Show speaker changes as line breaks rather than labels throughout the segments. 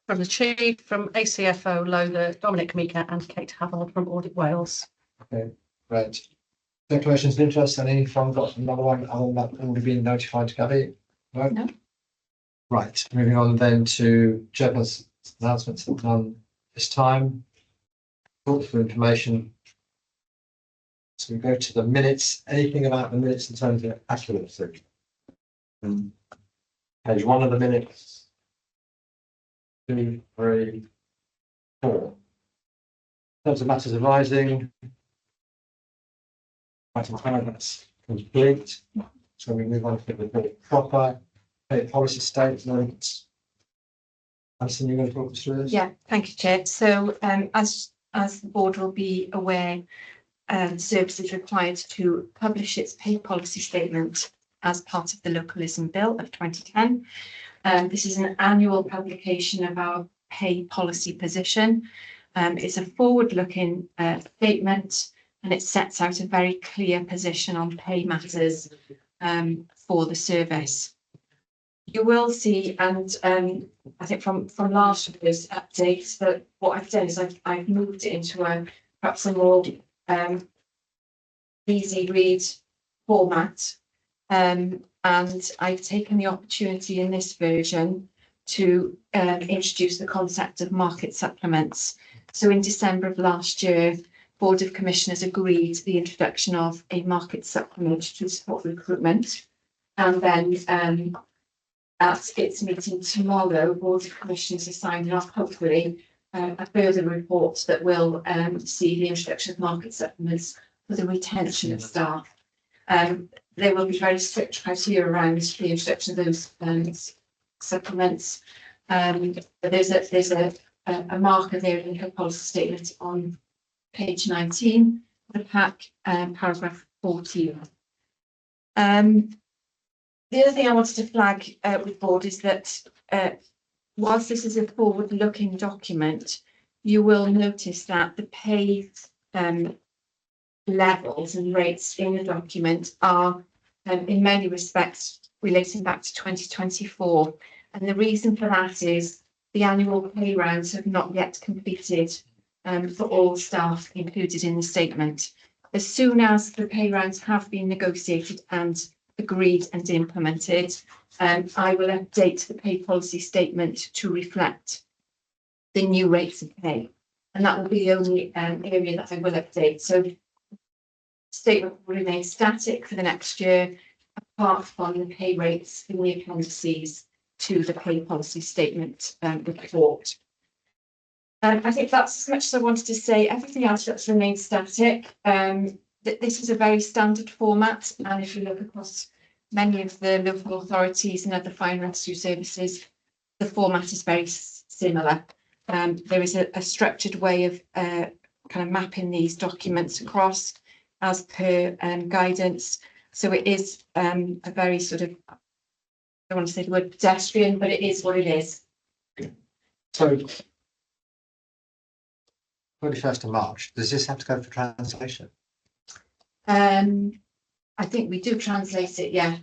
from the Chief, from ACFO Lola, Dominic Meeker and Kate Havard from Audit Wales.
Okay, great. Declarations of interest, any from got another one other than that already been notified to Gabby? No?
No.
Right, moving on then to chairperson's announcements that none this time. Thoughts for information. So we go to the minutes. Anything about the minutes in terms of accuracy? Page 1 of the minutes. 2, 3, 4. In terms of matters arising, item 5, that's complete. So we move on to the proper policy statement. Alison, you're going to talk us through this?
Yeah, thank you, Chair. So as the board will be aware, the service is required to publish its pay policy statement as part of the Localism Bill of 2010. This is an annual publication of our pay policy position. It's a forward-looking statement, and it sets out a very clear position on pay matters for the service. You will see, and I think from last year's updates, that what I've done is I've moved it into perhaps a more easy read format, and I've taken the opportunity in this version to introduce the concept of market supplements. So in December of last year, Board of Commissioners agreed the introduction of a market supplement to support recruitment, and then at its meeting tomorrow, Board of Commissioners are signing off, hopefully, a further report that will see the introduction of market supplements for the retention of staff. There will be very strict criteria around the introduction of those supplements. There's a marker there in her policy statement on page 19 of the pack, paragraph 14. The other thing I wanted to flag with board is that whilst this is a forward-looking document, you will notice that the pay levels and rates in the document are in many respects relating back to 2024. And the reason for that is the annual pay rounds have not yet completed for all staff included in the statement. As soon as the pay rounds have been negotiated and agreed and implemented, I will update the pay policy statement to reflect the new rates of pay, and that will be the only area that I will update. So the statement will remain static for the next year, apart from the pay rates in the appendices to the pay policy statement report. I think that's as much as I wanted to say. Everything else that's remained static. This is a very standard format, and if you look across many of the local authorities and other fire and rescue services, the format is very similar. There is a structured way of kind of mapping these documents across as per guidance. So it is a very sort of, I don't want to say the word pedestrian, but it is what it is.
So 21st of March, does this have to go for translation?
I think we do translate it, yeah.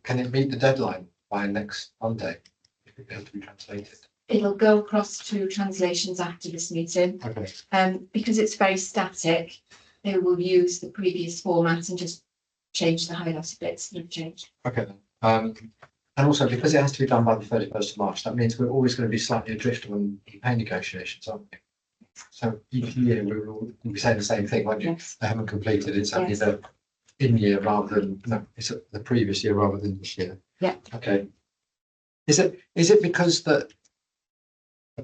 Can it meet the deadline by next Monday if it has to be translated?
It'll go across to translations after this meeting.
Okay.
Because it's very static, they will use the previous format and just change the highlighted bits that have changed.
Okay. And also, because it has to be done by the 31st of March, that means we're always going to be slightly adrift on pay negotiations, aren't we? So each year we'll be saying the same thing, won't you?
Yes.
They haven't completed. It's only
Yes.
the in year rather than it's the previous year rather than this year.
Yeah.
Okay. Is it because the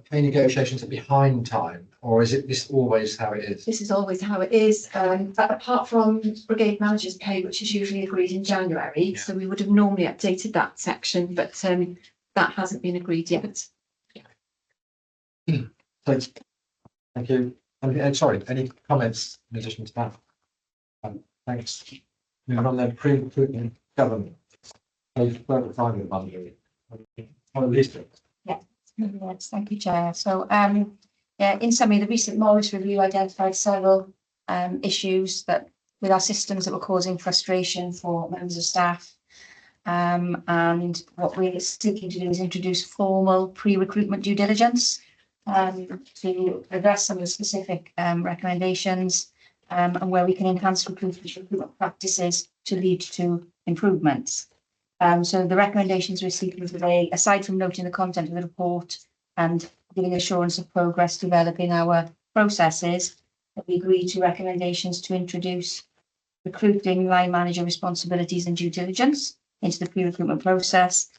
pay negotiations are behind time, or is it this always how it is?
This is always how it is. Apart from brigade manager's pay, which is usually agreed in January,
Yeah.
so we would have normally updated that section, but that hasn't been agreed yet.
So, thank you. And sorry, any comments in addition to that? Thanks. Moving on then, pre-recruitment government. Further time with Monday. Or at least
Yes, thank you, Chair. So, yeah, in summary, the recent Morris review identified several issues that with our systems that were causing frustration for members of staff. And what we're seeking to do is introduce formal pre-recruitment due diligence to address some of the specific recommendations and where we can enhance recruitment practices to lead to improvements. So the recommendations we're seeking today, aside from noting the content of the report and giving assurance of progress developing our processes, that we agree to recommendations to introduce recruiting line manager responsibilities and due diligence into the pre-recruitment process,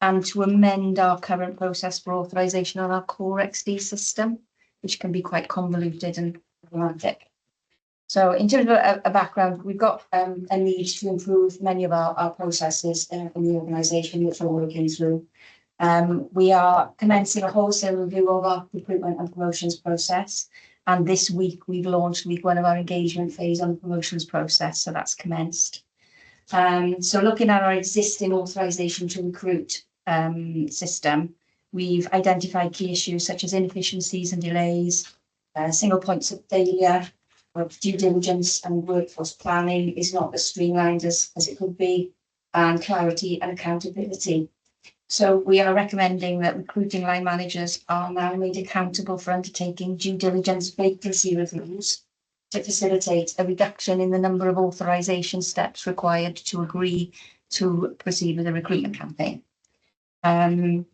and to amend our current process for authorisation on our core XD system, which can be quite convoluted and problematic. So in terms of a background, we've got a need to improve many of our processes in the organisation, which we're working through. We are commencing a wholesale review of our recruitment and promotions process. And this week we've launched week 1 of our engagement phase on the promotions process. So that's commenced. So looking at our existing authorisation to recruit system, we've identified key issues such as inefficiencies and delays, single points of failure, due diligence and workforce planning is not as streamlined as it could be, and clarity and accountability. So we are recommending that recruiting line managers are now made accountable for undertaking due diligence vacancy reviews to facilitate a reduction in the number of authorisation steps required to agree to proceed with the recruitment campaign. A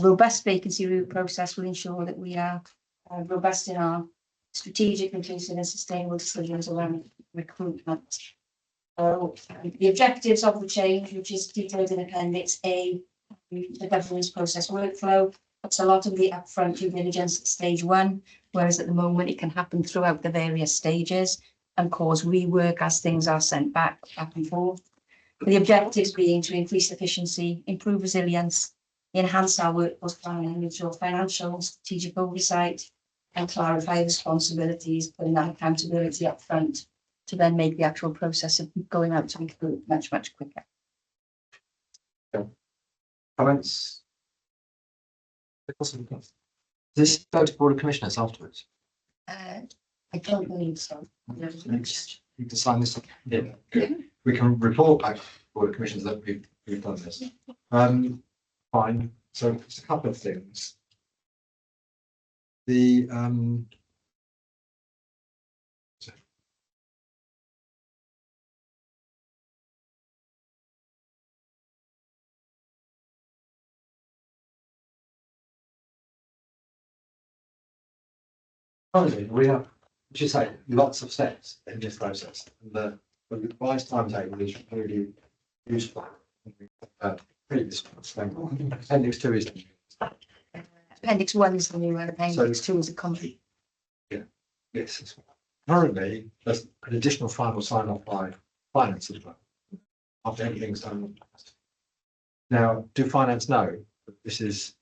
robust vacancy review process will ensure that we are robust in our strategic, inclusive and sustainable decisions around recruitment. So the objectives of the change, which is detailed in Appendix A, the governance process workflow, puts a lot of the upfront due diligence at stage 1, whereas at the moment it can happen throughout the various stages and cause rework as things are sent back and forth. The objectives being to increase efficiency, improve resilience, enhance our workforce planning, ensure financial and strategic oversight, and clarify responsibilities, putting that accountability up front to then make the actual process of going out to recruit much, much quicker.
Comments? This go to Board of Commissioners afterwards.
I don't believe so.
You can sign this. Yeah, good. We can report back to the Board of Commissioners that we've done this. Fine. So just a couple of things. The we have, as you say, lots of steps in this process, and the revised timetable is really useful. Previous Appendix 2 is.
Appendix 1 is the new one, Appendix 2 is a complete.
Yes. Currently, there's an additional final sign off by finance as well. After everything's done. Now, do finance know that this is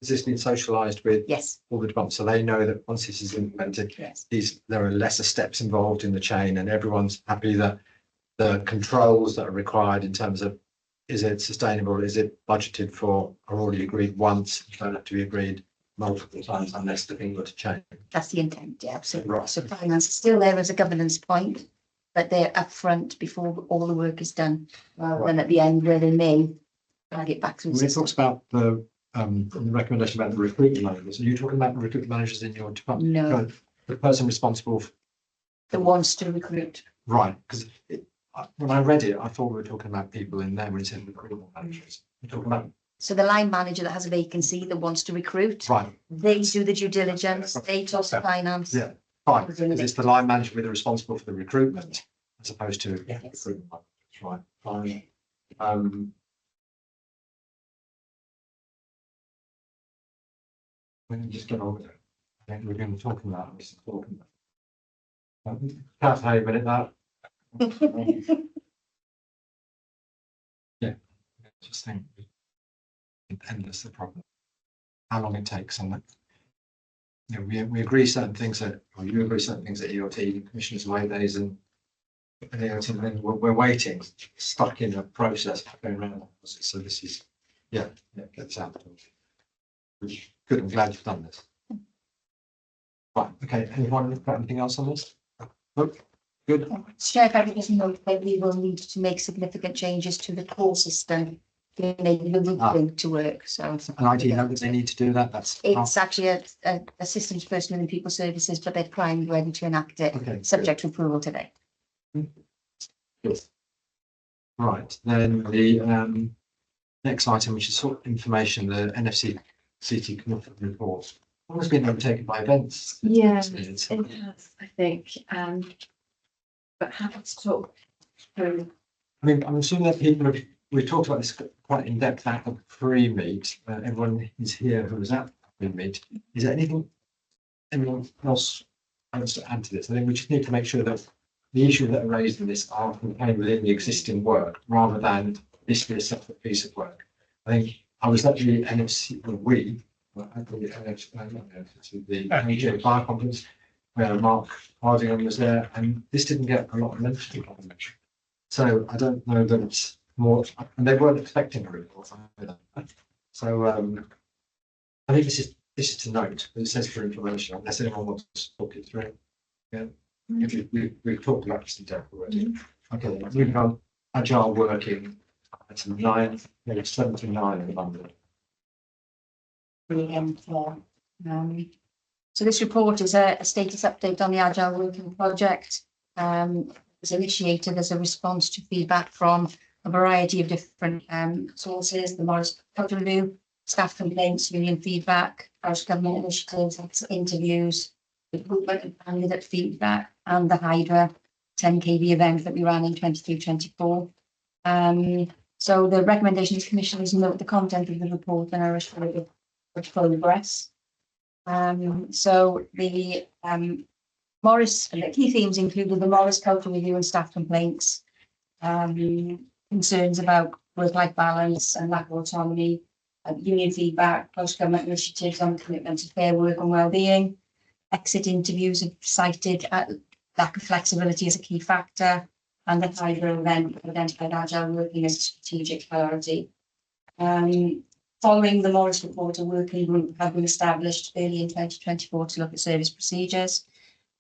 this been socialised with
Yes.
all the departments, so they know that once this is implemented,
Yes.
there are lesser steps involved in the chain, and everyone's happy that the controls that are required in terms of is it sustainable, is it budgeted for, are already agreed once, don't have to be agreed multiple times unless the thing were to change.
That's the intent, yeah, absolutely.
Right.
So finance is still there as a governance point, but they're upfront before all the work is done, rather than at the end where they may drag it back through.
When it talks about the recommendation about the recruitment managers, are you talking about the recruitment managers in your department?
No,
The person responsible for,
that wants to recruit.
right, because when I read it, I thought we were talking about people in there when it said recruitment managers. We're talking about,
So the line manager that has a vacancy that wants to recruit,
right,
they do the due diligence, they talk to finance.
yeah, fine, because it's the line manager with the responsible for the recruitment as opposed to
Yes.
recruitment managers, right, fine. Let me just get on with it. I think we're going to be talking about this. Can't have a minute now. Yeah, just think. Endless the problem. How long it takes, and you know, we agree certain things that, or you agree certain things that EOT commissioners wait days and EOT, and then we're waiting, stuck in a process going around. So this is, yeah, get this out. Good, I'm glad you've done this. Right, okay, anyone got anything else on this? Nope. Good.
Chair, if I could just note that we will need to make significant changes to the core system being able to link to work. So
An IT note that they need to do that, that's.
it's actually a systems person within people services, but they're primed, ready to enact it,
Okay.
subject to approval today.
Good. Right, then the next item, which is sort of information, the NFC CT Commission report. Always been undertaken by events.
Yeah,
It's-
it has, I think, but happy to talk through.
I mean, I'm assuming that people have, we've talked about this quite in depth at the pre-meet. Everyone is here who was at the pre-meet. Is there anyone else wants to add to this? I think we just need to make sure that the issues that are raised in this are contained within the existing work rather than this be a separate piece of work. I think I was at the NFC, the AJ Fire Conference where Mark Hardingham was there, and this didn't get a lot of mention. So I don't know that it's more, and they weren't expecting a report either. So I think this is to note, but it says for information, unless anyone wants to talk it through. Yeah, we've talked about this in depth already. Okay, moving on, agile working, item 9, page 79 in London.
Brilliant. So this report is a status update on the Agile Working Project. It was initiated as a response to feedback from a variety of different sources, the Morris Culture Review, staff complaints, union feedback, Irish Government initiatives, interviews, recruitment and candidate feedback, and the Hydra 10 kV event that we ran in 23-24. So the recommendation to commission is note the content of the report and Irish progress. So the Morris, the key themes included the Morris Culture Review and staff complaints, concerns about work-life balance and lack of autonomy, union feedback, post-government initiatives on commitment to fair work and well-being. Exit interviews have cited lack of flexibility as a key factor, and the Hydra event identified agile working as a strategic priority. Following the Morris report, a working group had been established early in 2024 to look at service procedures.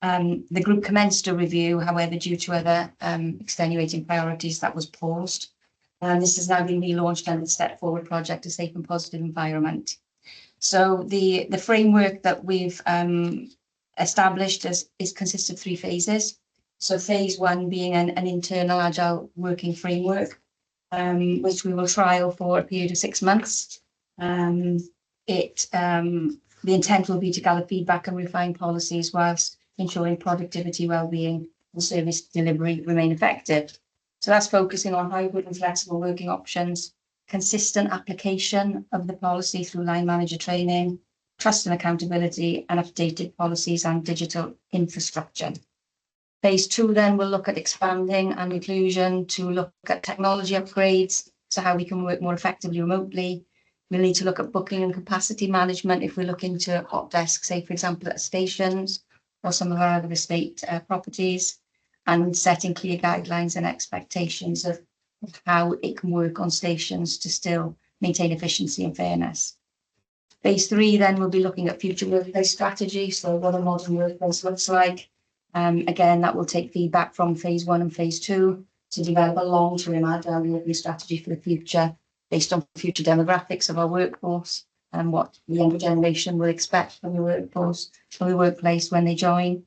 The group commenced a review, however, due to other extenuating priorities, that was paused. And this has now been relaunched under the Step Forward project, A Safe and Positive Environment. So the framework that we've established consists of 3 phases. So phase 1 being an internal agile working framework, which we will trial for a period of 6 months. The intent will be to gather feedback and refine policies whilst ensuring productivity, well-being and service delivery remain effective. So that's focusing on hybrid and flexible working options, consistent application of the policy through line manager training, trust and accountability, and updated policies and digital infrastructure. Phase 2 then will look at expanding and inclusion to look at technology upgrades, so how we can work more effectively remotely. We'll need to look at booking and capacity management if we look into hot desks, say, for example, at stations or some of our other estate properties, and setting clear guidelines and expectations of how it can work on stations to still maintain efficiency and fairness. Phase 3 then will be looking at future workplace strategy, so what a modern workplace looks like. Again, that will take feedback from phase 1 and phase 2 to develop a long-term agile working strategy for the future based on future demographics of our workforce and what the younger generation will expect from the workforce, from the workplace when they join.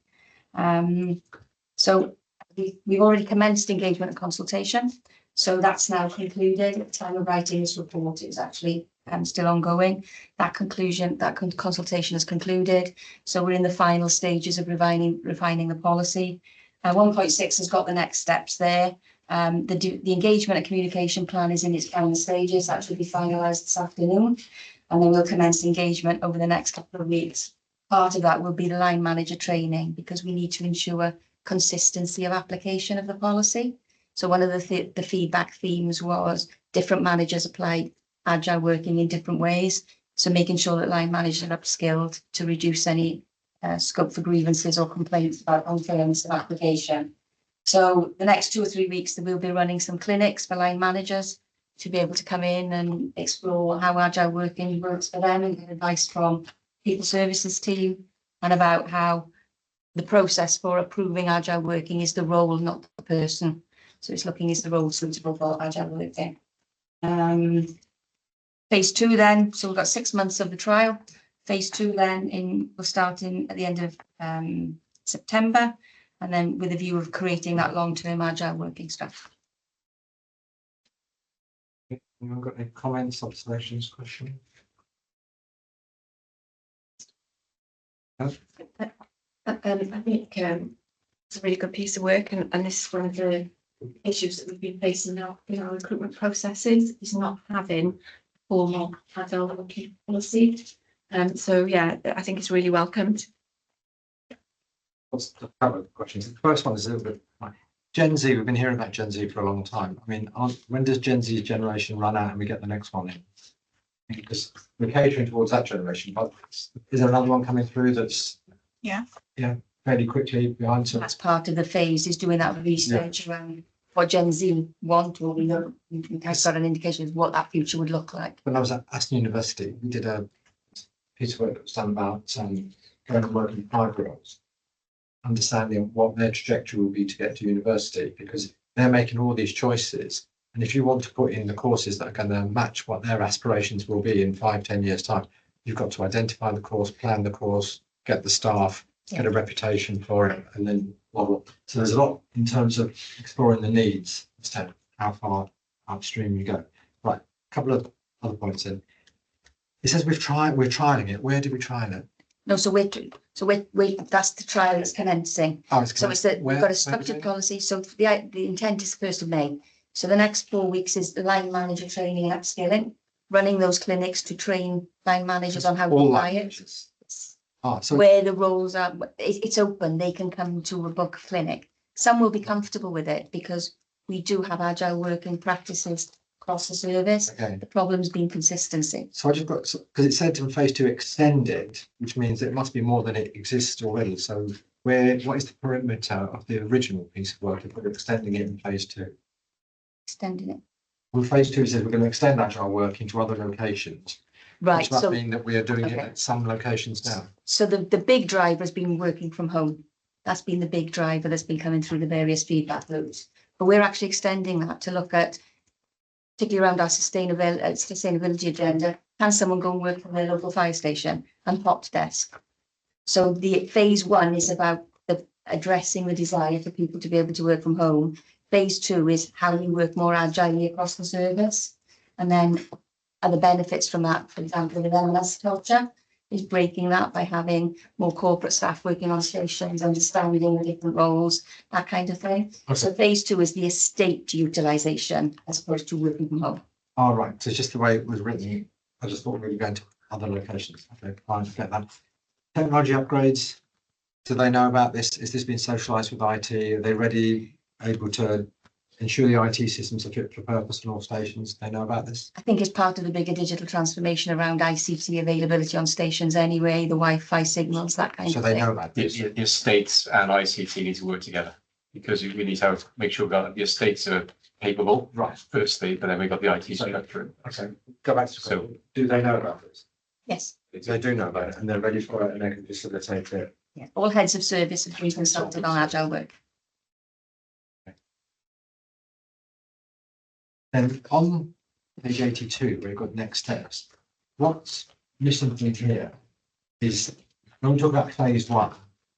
So we've already commenced engagement and consultation. So that's now concluded. At the time of writing this report, it's actually still ongoing. That consultation has concluded. So we're in the final stages of refining the policy. 1.6 has got the next steps there. The engagement and communication plan is in its final stages. That should be finalised this afternoon. And then we'll commence engagement over the next couple of weeks. Part of that will be the line manager training, because we need to ensure consistency of application of the policy. So one of the feedback themes was different managers apply agile working in different ways. So making sure that line managers are upskilled to reduce any scope for grievances or complaints about unfairness of application. So the next 2 or 3 weeks, we'll be running some clinics for line managers to be able to come in and explore how agile working works for them and get advice from people services team and about how the process for approving agile working is the role, not the person. So it's looking, is the role suitable for agile working. Phase two then, so we've got 6 months of the trial. Phase two then will start at the end of September, and then with a view of creating that long-term agile working strategy.
Anyone got any comments, observations, questions?
I think it's a really good piece of work, and this is one of the issues that we've been facing now in our recruitment processes, is not having formal agile working policy. So yeah, I think it's really welcomed.
What's the couple of questions? The first one is a little bit like Gen Z. We've been hearing about Gen Z for a long time. I mean, when does Gen Z's generation run out and we get the next one in? Because we're catering towards that generation, but is there another one coming through that's fairly quickly behind? So
That's part of the phase, is doing that research around what Gen Z want, or we know has got an indication of what that future would look like.
when I was at Aston University, we did a piece of work that was done about going and working with 5-year-olds, understanding what their trajectory will be to get to university, because they're making all these choices. And if you want to put in the courses that are going to match what their aspirations will be in 5-10 years' time, you've got to identify the course, plan the course, get the staff, get a reputation for it, and then model. So there's a lot in terms of exploring the needs as to how far upstream you go. Right, a couple of other points in. It says we're trialing it. Where did we trial it?
No, so we're that's the trial that's commencing.
Oh, it's
So it's that we've got a structured policy. So the intent is 1st of May. So the next 4 weeks is the line manager training and upskilling, running those clinics to train line managers on how to
all
apply it.
languages. Ah, so
Where the roles are, it's open, they can come to a book clinic. Some will be comfortable with it because we do have agile working practices across the service.
okay.
The problem's been consistency.
So I just got, because it said in phase 2 extended, which means it must be more than it exists already. So what is the perimeter of the original piece of work if we're extending it in phase 2?
Extending it.
Well, phase 2 says we're going to extend agile work into other locations.
Right,
Does that
so,
mean that we are doing it
okay.
at some locations now?
so the big driver has been working from home. That's been the big driver that's been coming through the various feedback loops. But we're actually extending that to look at, particularly around our sustainability agenda. Can someone go and work from their local fire station and hot desk? So the phase 1 is about addressing the desire for people to be able to work from home. Phase 2 is how we work more agilely across the service. And then other benefits from that, for example, with M&S culture, is breaking that by having more corporate staff working on stations, understanding the different roles, that kind of thing.
Okay.
So phase 2 is the estate utilisation as opposed to working from home.
All right. So it's just the way it was written. I just thought we were going to other locations. Okay, fine, forget that. Technology upgrades. Do they know about this? Is this being socialised with IT? Are they ready, able to ensure the IT systems are fit for purpose on all stations? They know about this?
I think it's part of the bigger digital transformation around ICT availability on stations anyway, the Wi-Fi signals, that kind
So
of
they
thing.
know about
The,
this?
the estates and ICT need to work together because we need to make sure that the estates are capable,
Right.
firstly, but then we've got the IT structure.
Okay, go back to
So-
school. Do they know about this?
Yes,
They do know about it and they're ready for it and they can facilitate it.
yeah. All heads of service have been consulted on agile work.
Then on page 82, where you've got next steps, what's missing from here is when we talk about phase 1,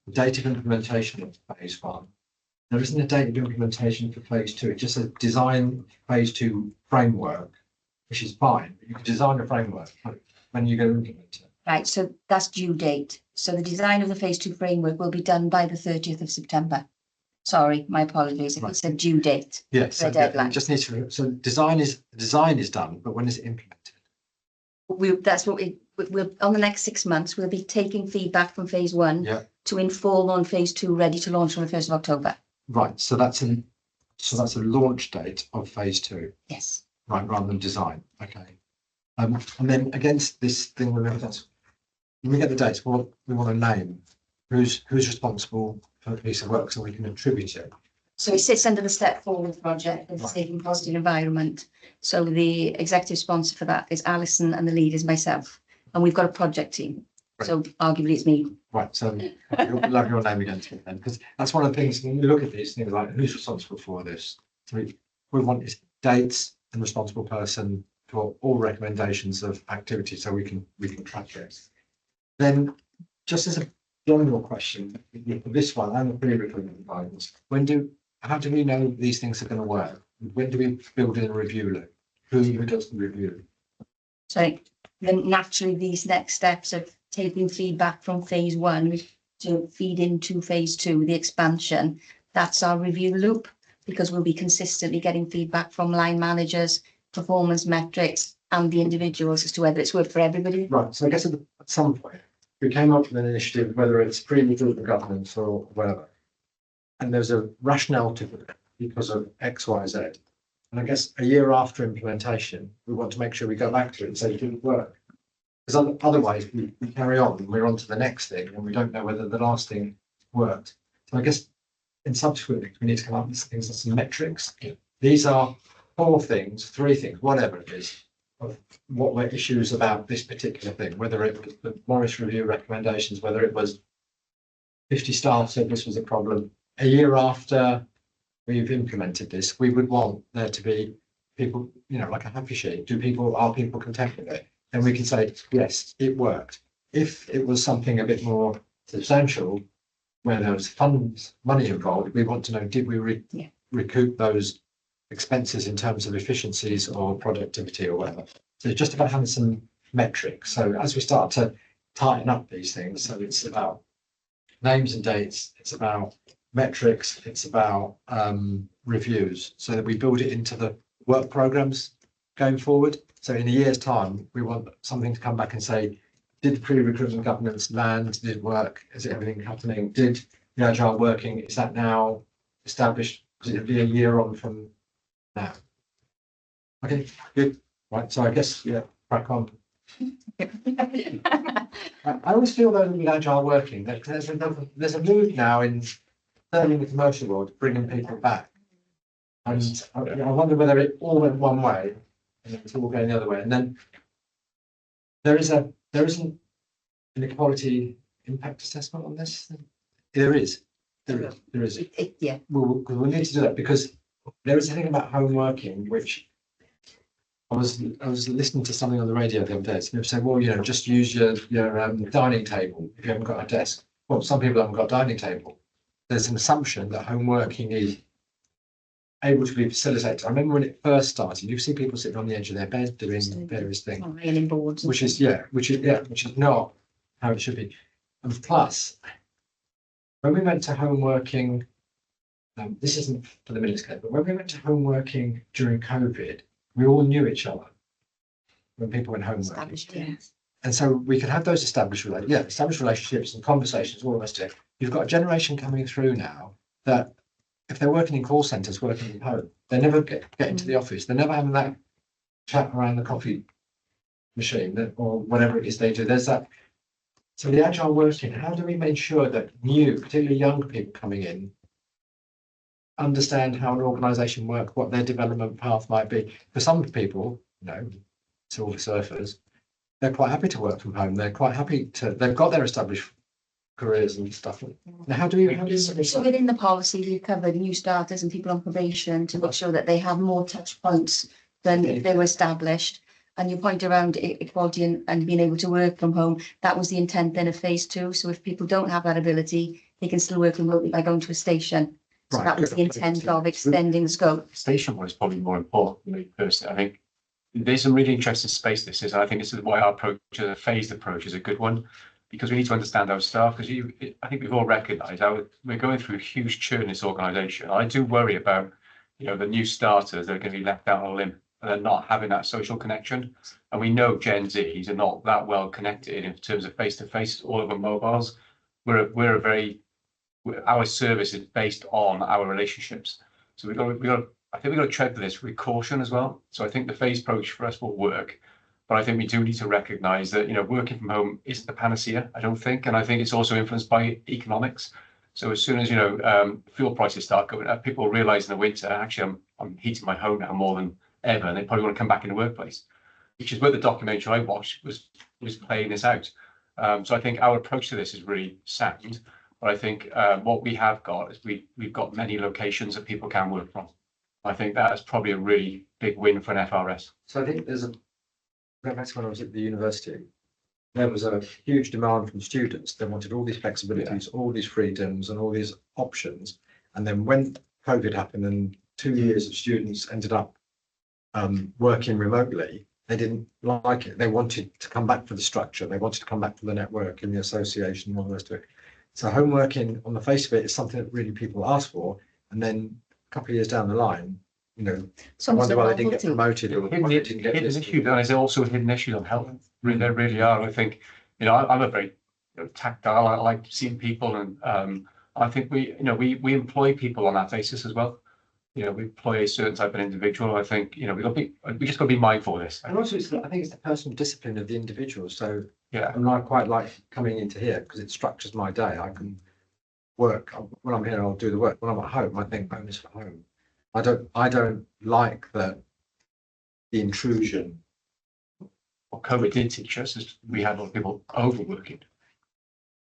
the date of implementation of phase 1, there isn't a date of implementation for phase 2. It just says design phase 2 framework, which is fine. But you can design a framework, but when you're going to implement it.
Right, so that's due date. So the design of the phase 2 framework will be done by the 30th of September. Sorry, my apologies if it
Right.
said due date.
Yes,
The deadline.
just needs to. So design is done, but when is it implemented?
That's what we're on the next 6 months. We'll be taking feedback from phase 1
Yeah.
to inform on phase 2, ready to launch on the 1st of October.
Right. So that's a launch date of phase 2.
Yes.
Right, rather than design. Okay. And then against this thing, remember that's when we get the dates, well, we want to name who's responsible for the piece of work so we can attribute it.
So it sits under the Step Forward project of the
Right.
Safe and Positive Environment. So the executive sponsor for that is Alison and the lead is myself. And we've got a project team. So arguably it's me.
Right. So you'll love your name against it then, because that's one of the things when you look at these things like who's responsible for this. So we want is dates and responsible person for all recommendations of activity, so we can track it. Then, just as a general question, for this one and the pre-recruitment guidance, how do we know these things are going to work? When do we build in a review loop? Who does the review?
So then naturally, these next steps of taking feedback from phase one to feed into phase two, the expansion, that's our review loop, because we'll be consistently getting feedback from line managers, performance metrics, and the individuals as to whether it's worked for everybody.
Right, so I guess at some point, we came up with an initiative, whether it's pre-recruitment governance or whatever, and there's a rationale to it because of X, Y, Z. And I guess a year after implementation, we want to make sure we go back to it and say it didn't work. Because otherwise we carry on and we're on to the next thing and we don't know whether the last thing worked. So I guess in subsequent things, we need to come up with things like some metrics. These are 4 things, 3 things, whatever it is, of what were issues about this particular thing, whether it was the Morris Review recommendations, whether it was 50 staff said this was a problem. A year after we've implemented this, we would want there to be people, like a happy sheet. Are people content with it? And we can say, yes, it worked. If it was something a bit more substantial, where there was money involved, we want to know, did we recoup those expenses in terms of efficiencies or productivity or whatever? So it's just about having some metrics. So as we start to tighten up these things, so it's about names and dates, it's about metrics, it's about reviews, so that we build it into the work programs going forward. So in a year's time, we want something to come back and say, did the pre-recruitment governance land? Did it work? Is it everything happening? Did the agile working? Is that now established? Because it'll be a year on from now. Okay, good. Right. So I guess, crack on. I always feel though with agile working that there's a move now in certainly the commercial world bringing people back, and I wonder whether it all went one way and it's all going the other way. And then there isn't an equality impact assessment on this. There is.
Yeah.
We'll need to do that, because there is a thing about home working, which I was listening to something on the radio the other day. So they said, well, just use your dining table if you haven't got a desk. Well, some people haven't got a dining table. There's an assumption that home working is able to be facilitated. I remember when it first started, you see people sitting on the edge of their bed doing various things,
Ironing boards.
which is not how it should be. And plus, when we went to home working, this isn't for the minutes code, but when we went to home working during COVID, we all knew each other when people went home working.
Established, yeah.
And so we could have those established relationships and conversations, all of us do. You've got a generation coming through now that if they're working in call centres, working from home, they never get into the office. They're never having that chat around the coffee machine or whatever it is they do. There's that. So the agile working, how do we make sure that particularly young people coming in, understand how an organisation works, what their development path might be? For some people, silver surfers, they're quite happy to work from home. They're quite happy they've got their established careers and stuff. Now, how do you
So within the policy, we've covered new starters and people on probation to make sure that they have more touch points than if they were established. And your point around equality and being able to work from home, that was the intent then of phase 2. So if people don't have that ability, they can still work remotely by going to a station. So that was the intent of extending the scope.
Station was probably more important for me personally. I think there's some really interesting space this is, and I think this is why our approach, a phased approach, is a good one, because we need to understand our staff. Because I think we've all recognised we're going through a huge churn in this organisation. I do worry about the new starters that are going to be left out on a limb and they're not having that social connection. And we know Gen Zs are not that well connected in terms of face to face. All of them mobiles. Our service is based on our relationships. So we've got to tread this with caution as well. So I think the phased approach for us will work, but I think we do need to recognise that working from home isn't the panacea. I don't think, and I think it's also influenced by economics. So as soon as fuel prices start going up, people realise in the winter, actually, I'm heating my home now more than ever, and they probably want to come back in the workplace, which is where the documentary I watched was playing this out. So I think our approach to this is really sound. But I think what we have got is we've got many locations that people can work from. I think that is probably a really big win for an FRS.
So I think there's a, going back to when I was at the university, there was a huge demand from students. They wanted all these flexibilities, all these freedoms and all these options. And then when COVID happened and 2 years of students ended up working remotely, they didn't like it. They wanted to come back for the structure. They wanted to come back for the network and the association and all the rest of it. So home working on the face of it is something that really people ask for. And then a couple of years down the line, you know, I
Some
wonder why they didn't get
novelty.
promoted or why they didn't get
Hidden
this.
issues, and there's also hidden issues on health. There really are. I think, you know, I'm a very tactile. I like seeing people, and I think we employ people on that basis as well. You know, we employ a certain type of individual. I think, you know, we just got to be mindful of this.
And also, I think it's the personal discipline of the individual. So
Yeah,
and I quite like coming into here because it structures my day. I can work when I'm here. I'll do the work. When I'm at home, I think home is for home. I don't like the intrusion.
what COVID did teach us is we had a lot of people overworking.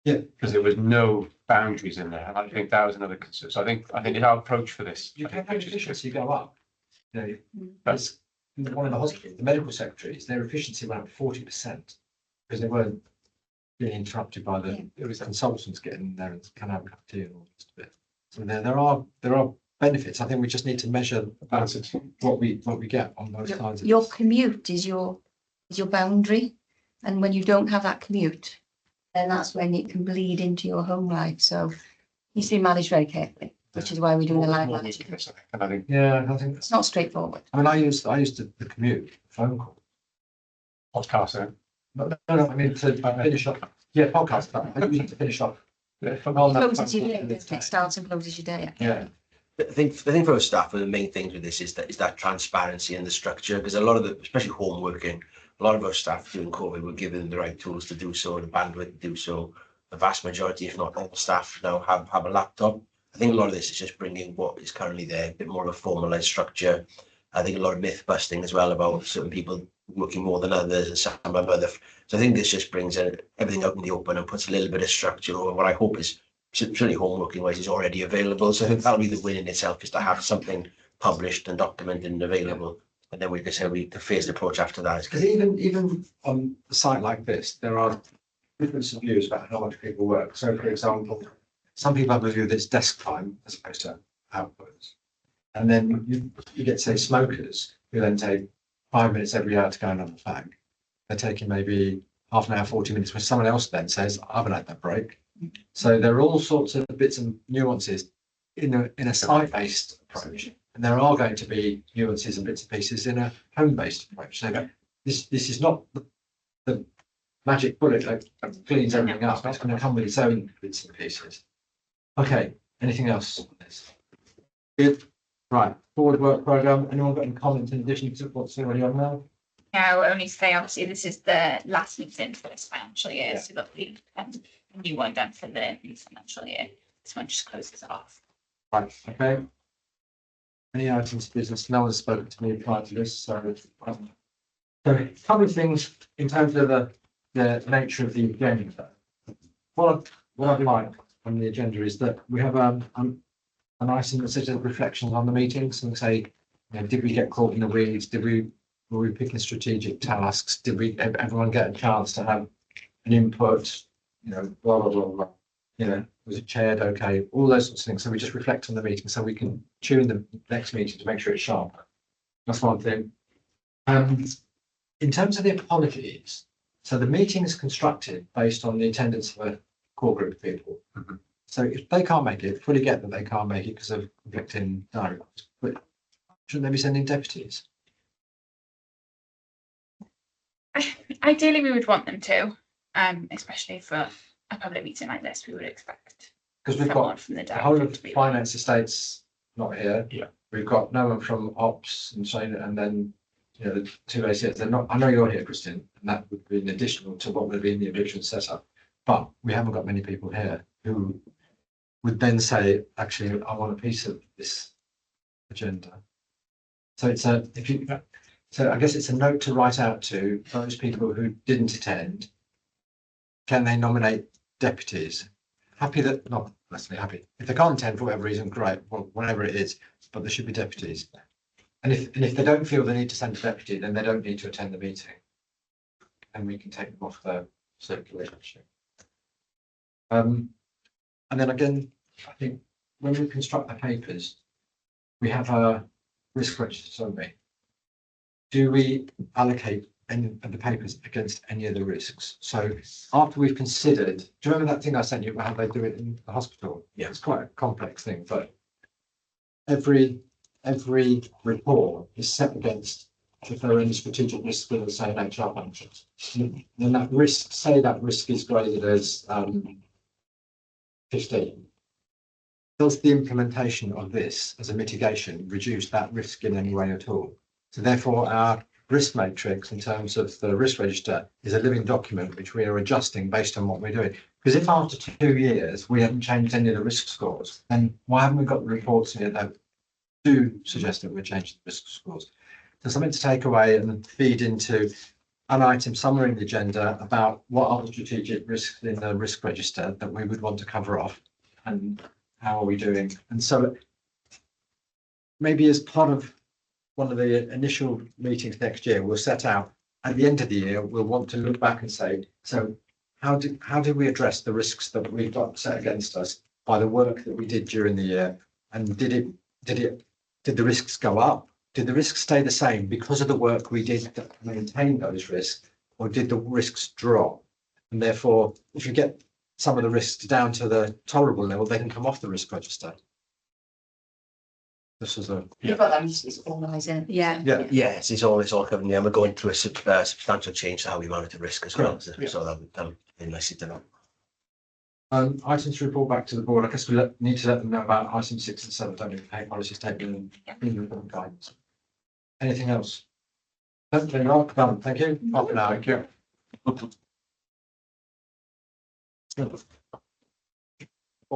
Yeah.
Because there was no boundaries in there, and I think that was another concern. So I think it's our approach for this.
You
I
can
think
have
which is just-
efficiency go up. You know,
That's
that's one of the hospitals, the medical secretaries, their efficiency went up 40% because they weren't being interrupted by the consultants getting in there and can have a cup of tea and all this bit. So there are benefits. I think we just need to measure what we get on both sides.
Your commute is your boundary, and when you don't have that commute, then that's when it can bleed into your home life. So it needs to be managed very carefully, which is why we're doing the line management.
And I think
Yeah, I think
It's not straightforward.
I mean, I used the commute phone call.
podcast.
No, I mean to finish up. Yeah, podcast. I use it to finish up.
Closes your day, doesn't it? Starts and closes your day.
Yeah.
I think for our staff, one of the main things with this is that transparency and the structure, because a lot of especially home working, a lot of our staff during COVID were given the right tools to do so, and the bandwidth to do so. The vast majority, if not all staff now have a laptop. I think a lot of this is just bringing what is currently there, a bit more of a formalized structure. I think a lot of myth busting as well about certain people working more than others and some of other. So I think this just brings everything out in the open and puts a little bit of structure over what I hope is certainly home working wise is already available. So I think that'll be the win in itself, is to have something published and documented and available. And then we can say the phased approach after that.
Because even on a site like this, there are different views about how much people work. So, for example, some people have a view that's desk time as opposed to outputs. And then you get, say, smokers who then take 5 minutes every hour to go and have a fag. They're taking maybe half an hour, 40 minutes, where someone else then says, I haven't had that break. So there are all sorts of bits and nuances in a site-based approach. And there are going to be nuances and bits and pieces in a home-based approach. So this is not the magic bullet that cleans everything up. It's going to come with its own bits and pieces. Okay, anything else on this? Good. Right, forward work programme. Anyone got any comments in addition to what's already on there?
No, only to say, obviously, this is the last meeting for this financial year,
Yeah.
so that we a new one done for the new financial year. This one just closes off.
Right, okay. Any items of business? No one's spoken to me prior to this, so. So a couple of things in terms of the nature of the agenda. What I'd like on the agenda is that we have an item that says reflections on the meetings and say, you know, did we get caught in the weeds? Were we picking strategic tasks? Did everyone get a chance to have an input? You know, blah, blah, blah, blah. You know, was it chaired? Okay, all those sorts of things. So we just reflect on the meeting so we can tune the next meeting to make sure it's sharp. That's one thing. In terms of the apologies, so the meeting is constructed based on the attendance of a core group of people.
Mhm.
So if they can't make it, fully get that they can't make it because of conflicting diaries, but shouldn't they be sending deputies?
Ideally, we would want them to, especially for a public meeting like this, we would expect
Because we've
someone
got
from the
the whole
directorate
of
to be.
finance estates not here.
Yeah.
We've got no one from ops and Shane, and then, you know, the two ACS, they're not, I know you're here, Christian, and that would be an additional to what would have been the original setup. But we haven't got many people here who would then say, actually, I want a piece of this agenda. So so I guess it's a note to write out to those people who didn't attend. Can they nominate deputies? Happy that, not necessarily happy. If they can't attend for whatever reason, great, well, whatever it is, but there should be deputies. And if they don't feel the need to send a deputy, then they don't need to attend the meeting. And we can take them off the circulation. And then again, I think when we construct the papers, we have a risk register, don't we? Do we allocate any of the papers against any of the risks? So after we've considered, do you remember that thing I sent you about how they do it in the hospital?
Yeah.
It's quite a complex thing, but every report is set against if there are any strategic risks with the same HR functions. Then that risk, say that risk is graded as 15. Does the implementation of this as a mitigation reduce that risk in any way at all? So therefore, our risk matrix in terms of the risk register is a living document which we are adjusting based on what we're doing. Because if after 2 years we haven't changed any of the risk scores, then why haven't we got the reports here that do suggest that we're changing the risk scores? So something to take away and feed into an item somewhere in the agenda about what are the strategic risks in the risk register that we would want to cover off and how are we doing? And so maybe as part of one of the initial meetings next year, we'll set out at the end of the year, we'll want to look back and say, so how did we address the risks that we've got set against us by the work that we did during the year? And did the risks go up? Did the risks stay the same because of the work we did to maintain those risks, or did the risks drop? And therefore, if you get some of the risks down to the tolerable level, they can come off the risk register. This is a
You've got that, it's organised in.
Yeah.
yeah.
Yes, it's all covered. Yeah, we're going through a substantial change to how we monitor risk as well.
Yeah.
So that'll be nice to know.
Items to report back to the board. I guess we need to let them know about items 6 and 7. Don't we? Pay policy statement and guidance. Anything else? Okay, Mark, done. Thank you. Half an hour.
Thank you.